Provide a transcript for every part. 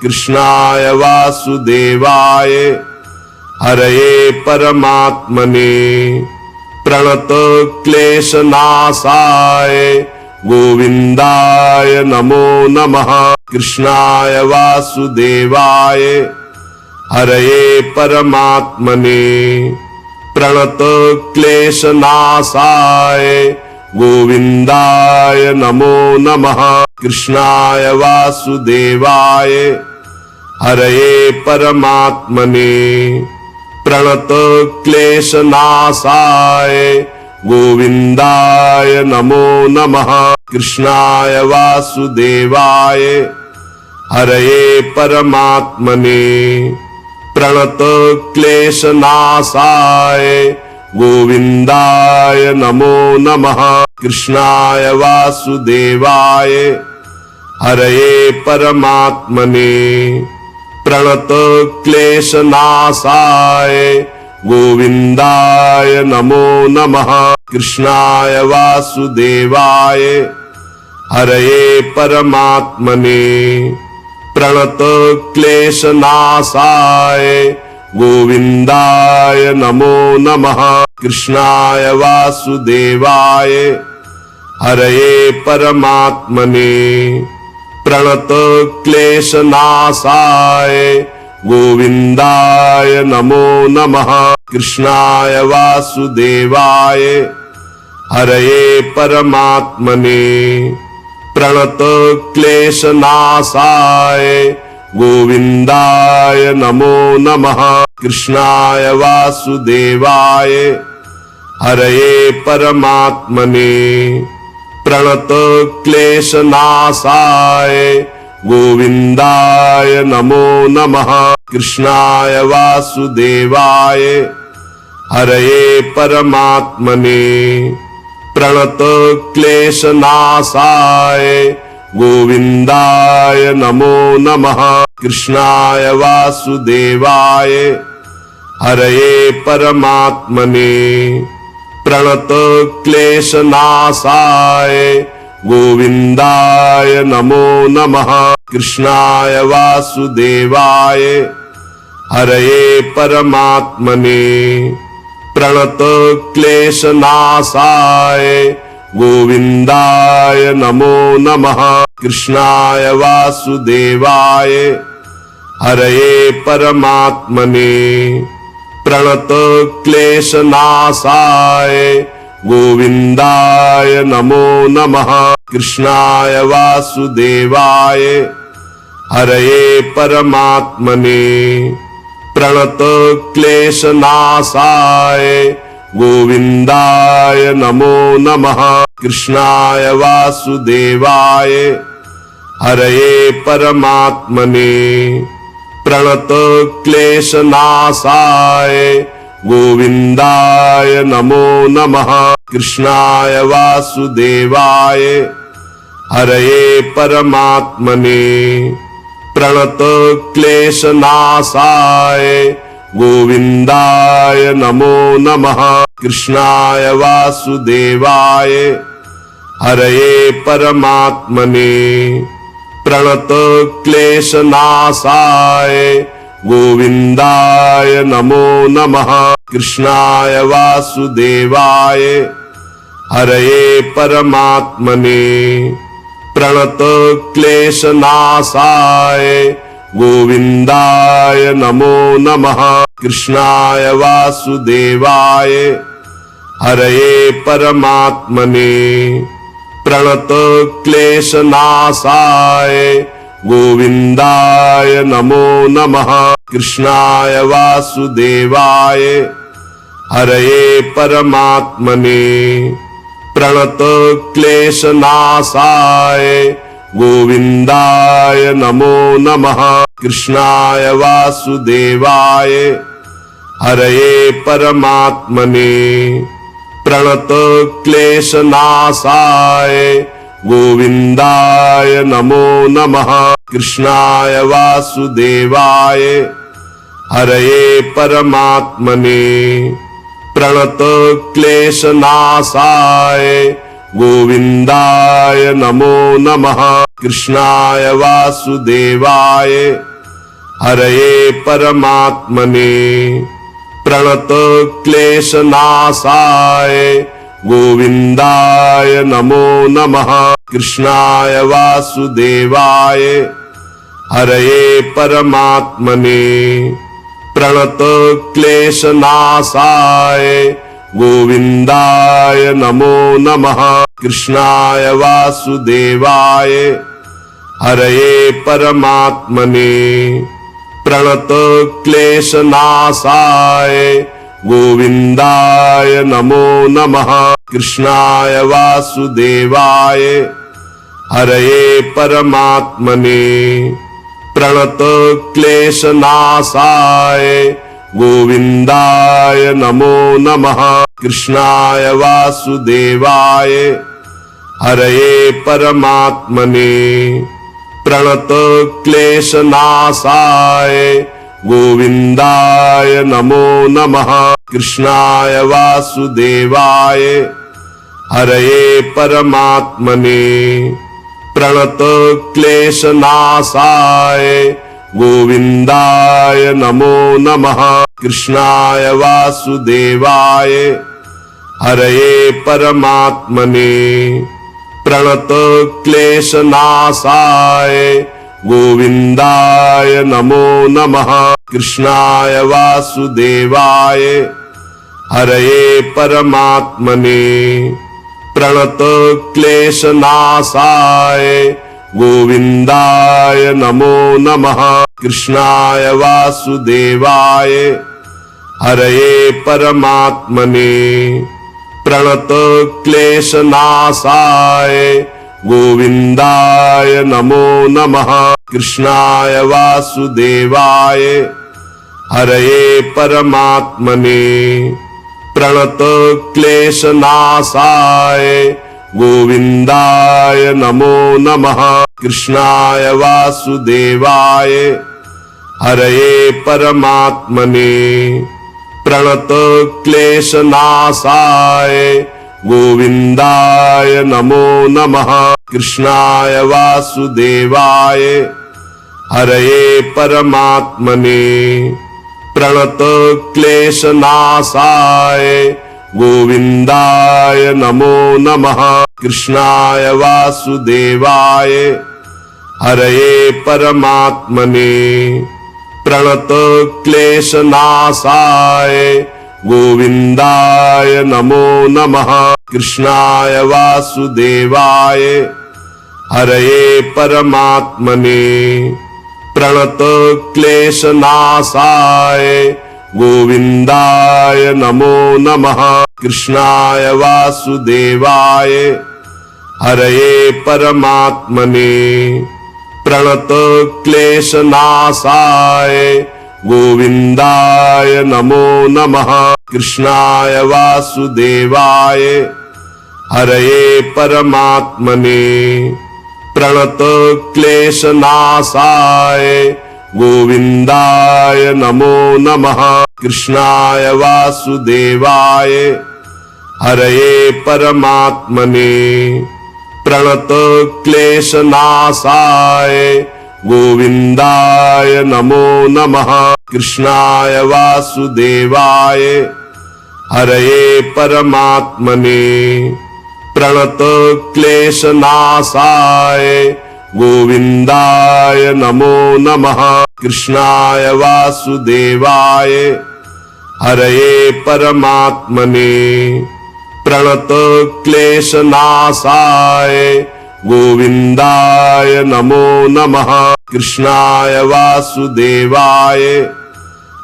कृष्णाय वासुदेवाय हरये परमात्मने प्रणत क्लेशनाशाय गोविंदाय नमो नमः। कृष्णाय वासुदेवाय हरये परमात्मने प्रणत क्लेशनाशाय गोविंदाय नमो नमः। कृष्णाय वासुदेवाय हरये परमात्मने प्रणत क्लेशनाशाय गोविंदाय नमो नमः। कृष्णाय वासुदेवाय हरये परमात्मने प्रणत क्लेशनाशाय गोविंदाय नमो नमः। कृष्णाय वासुदेवाय हरये परमात्मने प्रणत क्लेशनाशाय गोविंदाय नमो नमः। कृष्णाय वासुदेवाय हरये परमात्मने प्रणत क्लेशनाशाय गोविंदाय नमो नमः। कृष्णाय वासुदेवाय हरये परमात्मने प्रणत क्लेशनाशाय गोविंदाय नमो नमः। कृष्णाय वासुदेवाय हरये परमात्मने प्रणत क्लेशनाशाय गोविंदाय नमो नमः। कृष्णाय वासुदेवाय हरये परमात्मने प्रणत क्लेशनाशाय गोविंदाय नमो नमः। कृष्णाय वासुदेवाय हरये परमात्मने प्रणत क्लेशनाशाय गोविंदाय नमो नमः। कृष्णाय वासुदेवाय हरये परमात्मने प्रणत क्लेशनाशाय गोविंदाय नमो नमः। कृष्णाय वासुदेवाय हरये परमात्मने प्रणत क्लेशनाशाय गोविंदाय नमो नमः। कृष्णाय वासुदेवाय हरये परमात्मने प्रणत क्लेशनाशाय गोविंदाय नमो नमः। कृष्णाय वासुदेवाय हरये परमात्मने प्रणत क्लेशनाशाय गोविंदाय नमो नमः। कृष्णाय वासुदेवाय हरये परमात्मने प्रणत क्लेशनाशाय गोविंदाय नमो नमः। कृष्णाय वासुदेवाय हरये परमात्मने प्रणत क्लेशनाशाय गोविंदाय नमो नमः। कृष्णाय वासुदेवाय हरये परमात्मने प्रणत क्लेशनाशाय गोविंदाय नमो नमः। कृष्णाय वासुदेवाय हरये परमात्मने प्रणत क्लेशनाशाय गोविंदाय नमो नमः। कृष्णाय वासुदेवाय हरये परमात्मने प्रणत क्लेशनाशाय गोविंदाय नमो नमः। कृष्णाय वासुदेवाय हरये परमात्मने प्रणत क्लेशनाशाय गोविंदाय नमो नमः। कृष्णाय वासुदेवाय हरये परमात्मने प्रणत क्लेशनाशाय गोविंदाय नमो नमः। कृष्णाय वासुदेवाय हरये परमात्मने प्रणत क्लेशनाशाय गोविन्दाय नमो नमः। कृष्णाय वासुदेवाय हरये परमात्मने प्रणतक्लेशनाशाय गोविन्दाय नमो नमः। कृष्णाय वासुदेवाय हरये परमात्मने प्रणतक्लेशनाशाय गोविन्दाय नमो नमः। कृष्णाय वासुदेवाय हरये परमात्मने प्रणतक्लेशनाशाय गोविन्दाय नमो नमः। कृष्णाय वासुदेवाय हरये परमात्मने प्रणतक्लेशनाशाय गोविन्दाय नमो नमः। कृष्णाय वासुदेवाय हरये परमात्मने प्रणतक्लेशनाशाय गोविन्दाय नमो नमः। कृष्णाय वासुदेवाय हरये परमात्मने प्रणतक्लेशनाशाय गोविन्दाय नमो नमः। कृष्णाय वासुदेवाय हरये परमात्मने प्रणतक्लेशनाशाय गोविन्दाय नमो नमः। कृष्णाय वासुदेवाय हरये परमात्मने प्रणतक्लेशनाशाय गोविन्दाय नमो नमः। कृष्णाय वासुदेवाय हरये परमात्मने प्रणतक्लेशनाशाय गोविन्दाय नमो नमः। कृष्णाय वासुदेवाय हरये परमात्मने प्रणतक्लेशनाशाय गोविन्दाय नमो नमः। कृष्णाय वासुदेवाय हरये परमात्मने प्रणतक्लेशनाशाय गोविन्दाय नमो नमः। कृष्णाय वासुदेवाय हरये परमात्मने प्रणतक्लेशनाशाय गोविन्दाय नमो नमः। कृष्णाय वासुदेवाय हरये परमात्मने प्रणतक्लेशनाशाय गोविन्दाय नमो नमः। कृष्णाय वासुदेवाय हरये परमात्मने प्रणतक्लेशनाशाय गोविन्दाय नमो नमः। कृष्णाय वासुदेवाय हरये परमात्मने प्रणतक्लेशनाशाय गोविन्दाय नमो नमः। कृष्णाय वासुदेवाय हरये परमात्मने प्रणतक्लेशनाशाय गोविन्दाय नमो नमः। कृष्णाय वासुदेवाय हरये परमात्मने प्रणतक्लेशनाशाय गोविन्दाय नमो नमः। कृष्णाय वासुदेवाय हरये परमात्मने प्रणतक्लेशनाशाय गोविन्दाय नमो नमः। कृष्णाय वासुदेवाय हरये परमात्मने प्रणतक्लेशनाशाय गोविन्दाय नमो नमः। कृष्णाय वासुदेवाय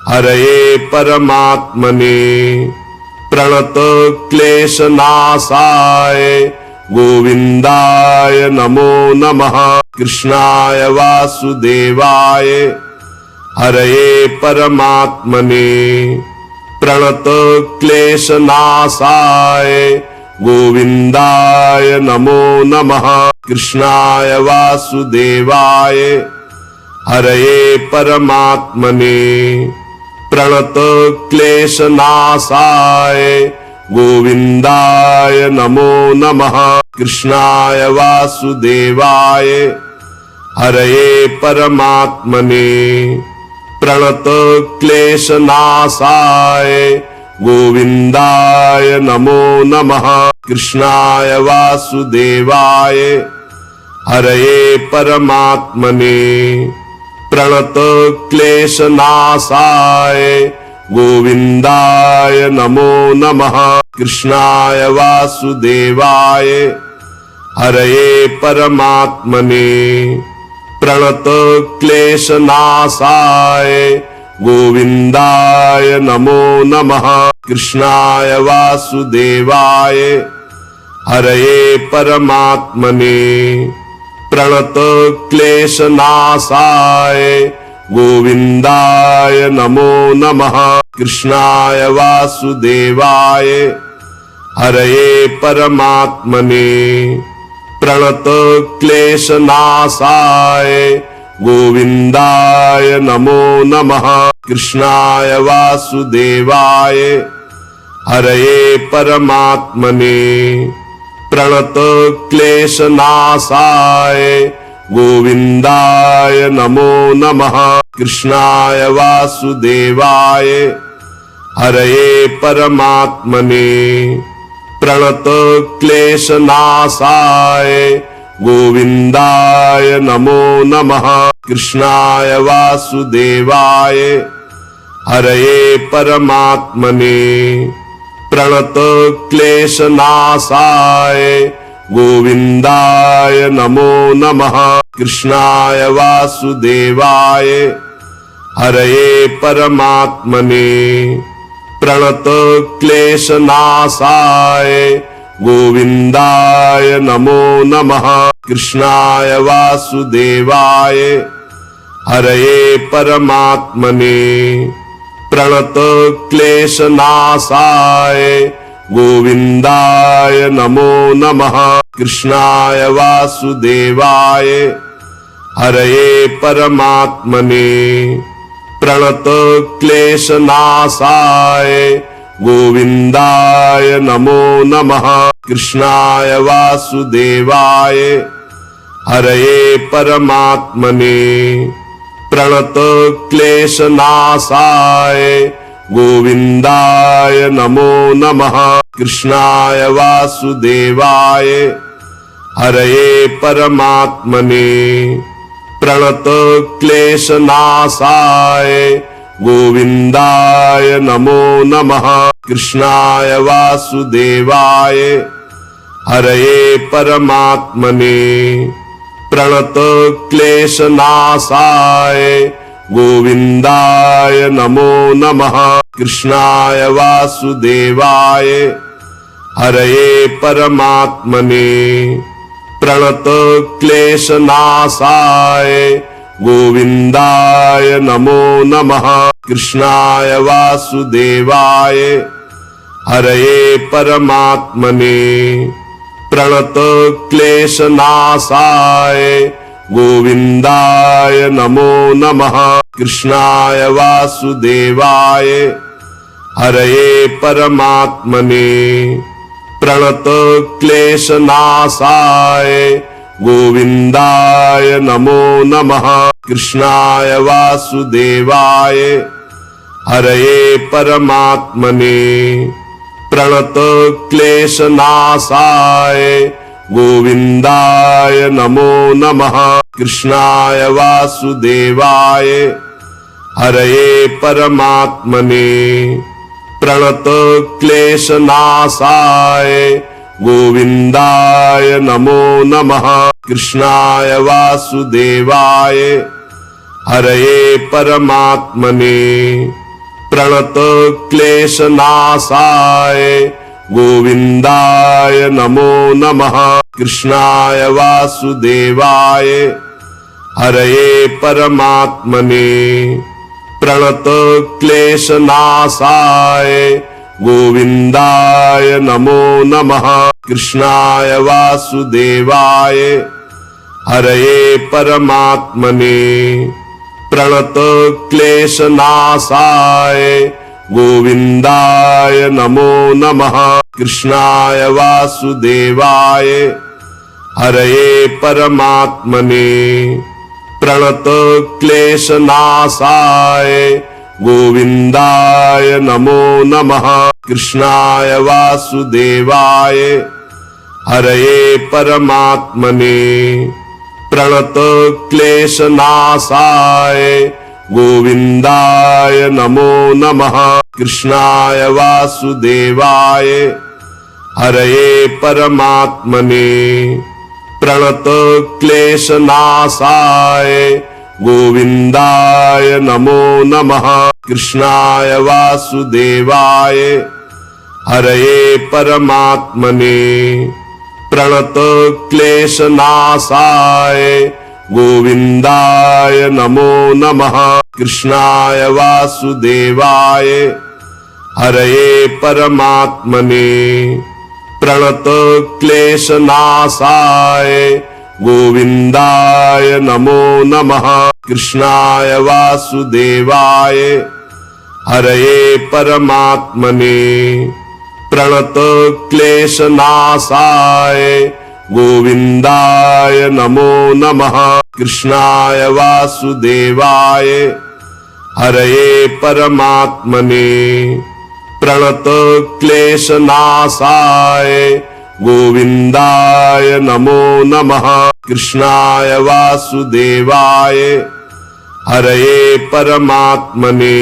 हरये परमात्मने प्रणतक्लेशनाशाय गोविन्दाय नमो नमः। कृष्णाय वासुदेवाय हरये परमात्मने प्रणतक्लेशनाशाय गोविन्दाय नमो नमः। कृष्णाय वासुदेवाय हरये परमात्मने प्रणतक्लेशनाशाय गोविन्दाय नमो नमः। कृष्णाय वासुदेवाय हरये परमात्मने प्रणतक्लेशनाशाय गोविन्दाय नमो नमः। कृष्णाय वासुदेवाय हरये परमात्मने प्रणतक्लेशनाशाय गोविन्दाय नमो नमः। कृष्णाय वासुदेवाय हरये परमात्मने प्रणतक्लेशनाशाय गोविन्दाय नमो नमः। कृष्णाय वासुदेवाय हरये परमात्मने प्रणतक्लेशनाशाय गोविन्दाय नमो नमः। कृष्णाय वासुदेवाय हरये परमात्मने प्रणतक्लेशनाशाय गोविन्दाय नमो नमः। कृष्णाय वासुदेवाय हरये परमात्मने प्रणतक्लेशनाशाय गोविन्दाय नमो नमः। कृष्णाय वासुदेवाय हरये परमात्मने प्रणतक्लेशनाशाय गोविन्दाय नमो नमः। कृष्णाय वासुदेवाय हरये परमात्मने प्रणतक्लेशनाशाय गोविन्दाय नमो नमः। कृष्णाय वासुदेवाय हरये परमात्मने प्रणतक्लेशनाशाय गोविन्दाय नमो नमः। कृष्णाय वासुदेवाय हरये परमात्मने प्रणतक्लेशनाशाय गोविन्दाय नमो नमः। कृष्णाय वासुदेवाय हरये परमात्मने प्रणतक्लेशनाशाय गोविन्दाय नमो नमः। कृष्णाय वासुदेवाय हरये परमात्मने प्रणतक्लेशनाशाय गोविन्दाय नमो नमः। कृष्णाय वासुदेवाय हरये परमात्मने प्रणतक्लेशनाशाय गोविन्दाय नमो नमः। कृष्णाय वासुदेवाय हरये परमात्मने प्रणतक्लेशनाशाय गोविन्दाय नमो नमः। कृष्णाय वासुदेवाय हरये परमात्मने प्रणतक्लेशनाशाय गोविन्दाय नमो नमः। कृष्णाय वासुदेवाय हरये परमात्मने प्रणतक्लेशनाशाय गोविन्दाय नमो नमः। कृष्णाय वासुदेवाय हरये परमात्मने प्रणतक्लेशनाशाय गोविन्दाय नमो नमः। कृष्णाय वासुदेवाय हरये परमात्मने प्रणतक्लेशनाशाय गोविन्दाय नमो नमः। कृष्णाय वासुदेवाय हरये परमात्मने प्रणतक्लेशनाशाय गोविन्दाय नमो नमः। कृष्णाय वासुदेवाय हरये परमात्मने प्रणतक्लेशनाशाय गोविन्दाय नमो नमः। कृष्णाय वासुदेवाय हरये परमात्मने प्रणतक्लेशनाशाय गोविन्दाय नमो नमः। कृष्णाय वासुदेवाय हरये परमात्मने प्रणतक्लेशनाशाय गोविन्दाय नमो नमः। कृष्णाय वासुदेवाय हरये परमात्मने प्रणतक्लेशनाशाय गोविन्दाय नमो नमः। कृष्णाय वासुदेवाय हरये परमात्मने प्रणतक्लेशनाशाय गोविन्दाय नमो नमः। कृष्णाय वासुदेवाय हरये परमात्मने प्रणतक्लेशनाशाय गोविन्दाय नमो नमः। कृष्णाय वासुदेवाय हरये परमात्मने प्रणतक्लेशनाशाय गोविन्दाय नमो नमः। कृष्णाय वासुदेवाय हरये परमात्मने प्रणतक्लेशनाशाय गोविन्दाय नमो नमः। कृष्णाय वासुदेवाय हरये परमात्मने प्रणतक्लेशनाशाय गोविन्दाय नमो नमः। कृष्णाय वासुदेवाय हरये परमात्मने प्रणतक्लेशनाशाय गोविन्दाय नमो नमः। कृष्णाय वासुदेवाय हरये परमात्मने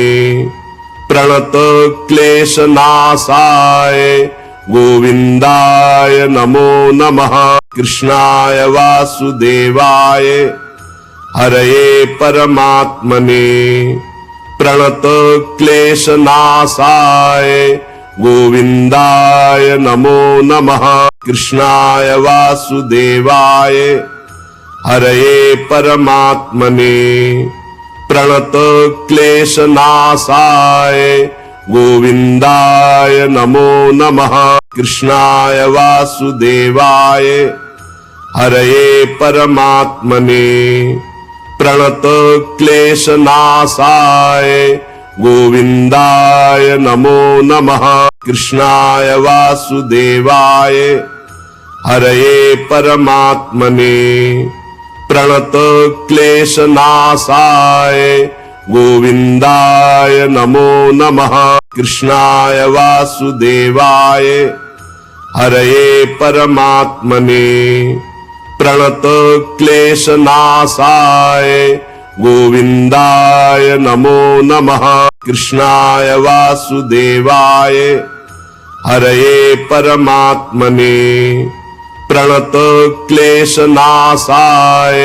प्रणतक्लेशनाशाय गोविन्दाय नमो नमः। कृष्णाय वासुदेवाय हरये परमात्मने प्रणतक्लेशनाशाय गोविन्दाय नमो नमः। कृष्णाय वासुदेवाय हरये परमात्मने प्रणतक्लेशनाशाय गोविन्दाय नमो नमः। कृष्णाय वासुदेवाय हरये परमात्मने प्रणतक्लेशनाशाय गोविन्दाय नमो नमः। कृष्णाय वासुदेवाय हरये परमात्मने प्रणतक्लेशनाशाय गोविन्दाय नमो नमः। कृष्णाय वासुदेवाय हरये परमात्मने प्रणतक्लेशनाशाय गोविन्दाय नमो नमः। कृष्णाय वासुदेवाय हरये परमात्मने प्रणतक्लेशनाशाय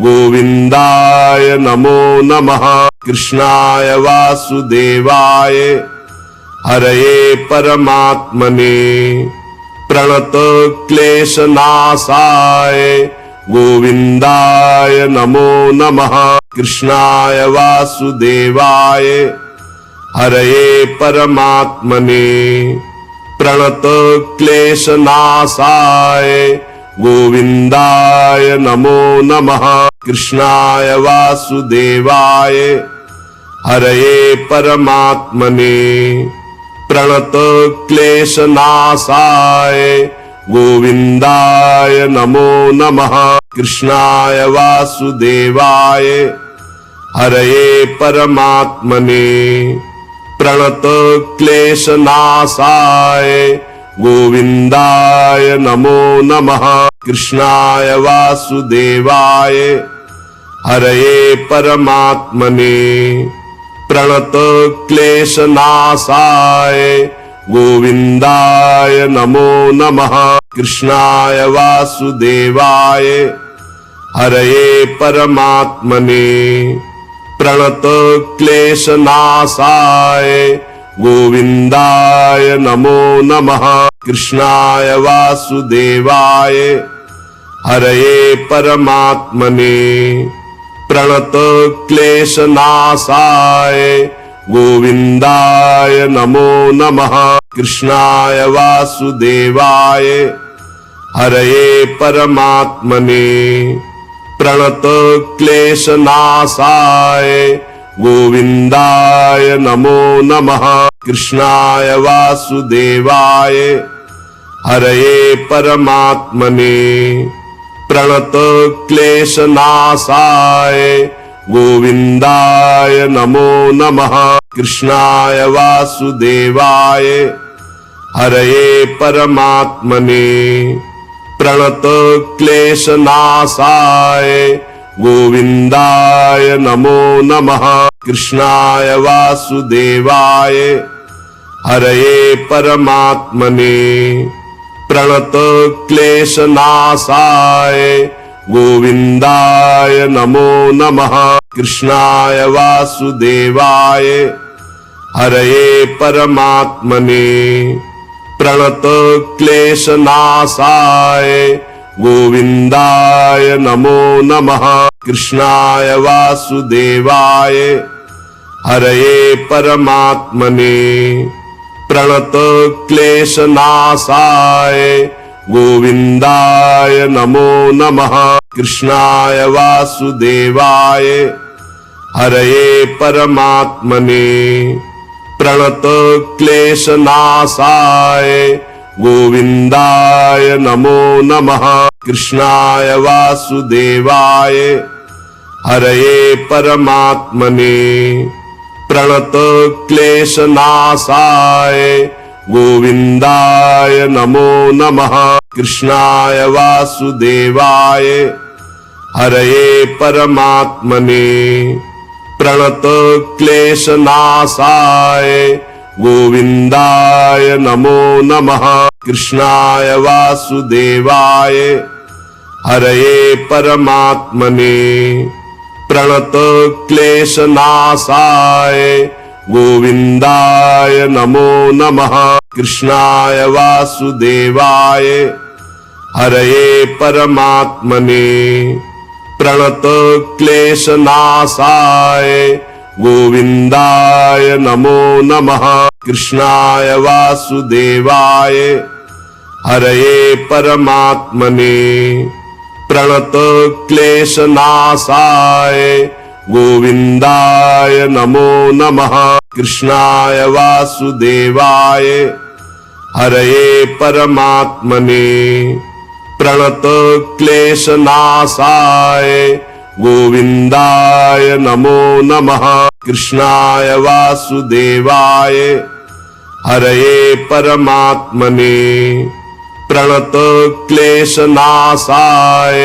गोविन्दाय नमो नमः। कृष्णाय वासुदेवाय हरये परमात्मने प्रणतक्लेशनाशाय गोविन्दाय नमो नमः। कृष्णाय वासुदेवाय हरये परमात्मने प्रणतक्लेशनाशाय गोविन्दाय नमो नमः। कृष्णाय वासुदेवाय हरये परमात्मने प्रणतक्लेशनाशाय गोविन्दाय नमो नमः। कृष्णाय वासुदेवाय हरये परमात्मने प्रणतक्लेशनाशाय गोविन्दाय नमो नमः। कृष्णाय वासुदेवाय हरये परमात्मने प्रणतक्लेशनाशाय गोविन्दाय नमो नमः। कृष्णाय वासुदेवाय हरये परमात्मने प्रणतक्लेशनाशाय गोविन्दाय नमो नमः। कृष्णाय वासुदेवाय हरये परमात्मने प्रणतक्लेशनाशाय गोविन्दाय नमो नमः। कृष्णाय वासुदेवाय हरये परमात्मने प्रणतक्लेशनाशाय गोविन्दाय नमो नमः। कृष्णाय वासुदेवाय हरये परमात्मने प्रणत क्लेशनाशाय गोविंदाय नमो नमः। कृष्णाय वासुदेवाय हरये परमात्मने प्रणत क्लेशनाशाय गोविंदाय नमो नमः। कृष्णाय वासुदेवाय हरये परमात्मने प्रणत क्लेशनाशाय गोविंदाय नमो नमः। कृष्णाय वासुदेवाय हरये परमात्मने प्रणत क्लेशनाशाय गोविंदाय नमो नमः। कृष्णाय वासुदेवाय हरये परमात्मने प्रणत क्लेशनाशाय गोविंदाय नमो नमः। कृष्णाय वासुदेवाय हरये परमात्मने प्रणत क्लेशनाशाय गोविंदाय नमो नमः। कृष्णाय वासुदेवाय हरये परमात्मने प्रणत क्लेशनाशाय गोविंदाय नमो नमः। कृष्णाय वासुदेवाय हरये परमात्मने प्रणत क्लेशनाशाय गोविंदाय नमो नमः। कृष्णाय वासुदेवाय हरये परमात्मने प्रणत क्लेशनाशाय गोविंदाय नमो नमः। कृष्णाय वासुदेवाय हरये परमात्मने प्रणत क्लेशनाशाय गोविंदाय नमो नमः। कृष्णाय वासुदेवाय हरये परमात्मने प्रणत क्लेशनाशाय गोविंदाय नमो नमः। कृष्णाय वासुदेवाय हरये परमात्मने प्रणत क्लेशनाशाय गोविंदाय नमो नमः। कृष्णाय वासुदेवाय हरये परमात्मने प्रणत क्लेशनाशाय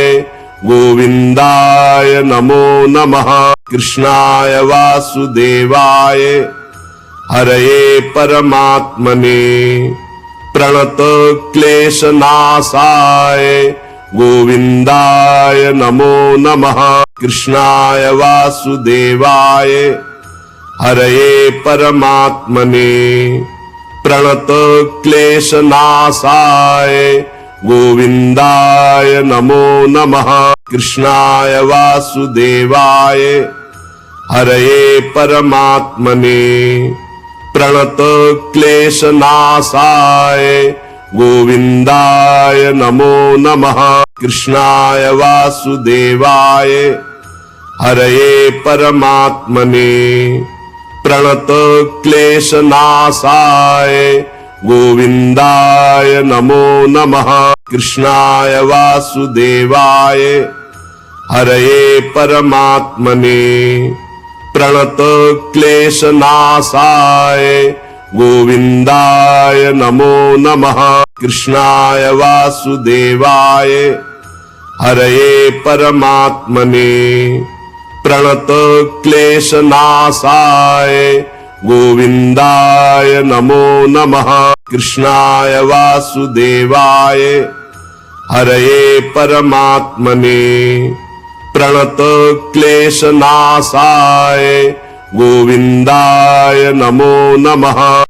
गोविंदाय नमो नमः। कृष्णाय वासुदेवाय हरये परमात्मने प्रणत क्लेशनाशाय गोविंदाय नमो नमः। कृष्णाय वासुदेवाय हरये परमात्मने प्रणत क्लेशनाशाय गोविंदाय नमो नमः। कृष्णाय वासुदेवाय हरये परमात्मने प्रणत क्लेशनाशाय गोविंदाय नमो नमः। कृष्णाय वासुदेवाय हरये परमात्मने प्रणत क्लेशनाशाय गोविंदाय नमो नमः। कृष्णाय वासुदेवाय हरये परमात्मने प्रणत क्लेशनाशाय गोविंदाय नमो नमः। कृष्णाय वासुदेवाय हरये परमात्मने प्रणत क्लेशनाशाय गोविंदाय नमो नमः। कृष्णाय वासुदेवाय हरये परमात्मने प्रणत क्लेशनाशाय गोविंदाय नमो नमः।